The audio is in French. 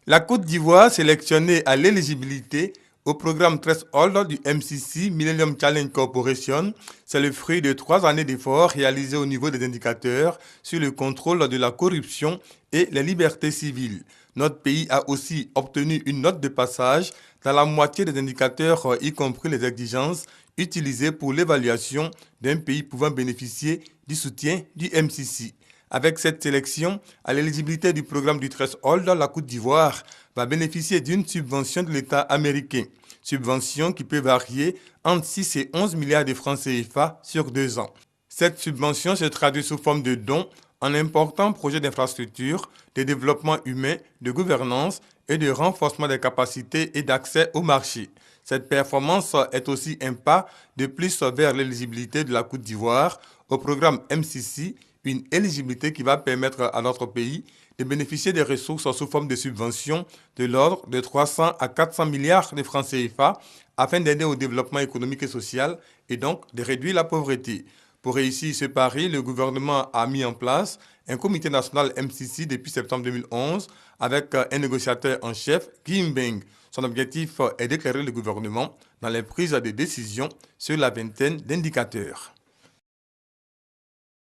La Côte d'Ivoire, sélectionnée à l'éligibilité au programme Threshold du MCC Millennium Challenge Corporation, c'est le fruit de 3 années d'efforts réalisés au niveau des indicateurs sur le contrôle de la corruption et les libertés civiles. Notre pays a aussi obtenu une note de passage dans la moitié des indicateurs, y compris les exigences utilisées pour l'évaluation d'un pays pouvant bénéficier du soutien du MCC. Avec cette sélection, à l'éligibilité du programme du Threshold, la Côte d'Ivoire va bénéficier d'une subvention de l'État américain. Subvention qui peut varier entre 6 et 11 milliards de francs CFA sur 2 ans. Cette subvention se traduit sous forme de dons en importants projets d'infrastructure, de développement humain, de gouvernance et de renforcement des capacités et d'accès au marché. Cette performance est aussi un pas de plus vers l'éligibilité de la Côte d'Ivoire au programme MCC, une éligibilité qui va permettre à notre pays de bénéficier des ressources sous forme de subventions de l'ordre de 300 à 400 milliards de francs CFA afin d'aider au développement économique et social et donc de réduire la pauvreté. Pour réussir ce pari, le gouvernement a mis en place un comité national MCC depuis septembre 2011 avec un négociateur en chef, Guy Mbeng. Son objectif est d'éclairer le gouvernement dans les prises de décision sur la vingtaine d'indicateurs.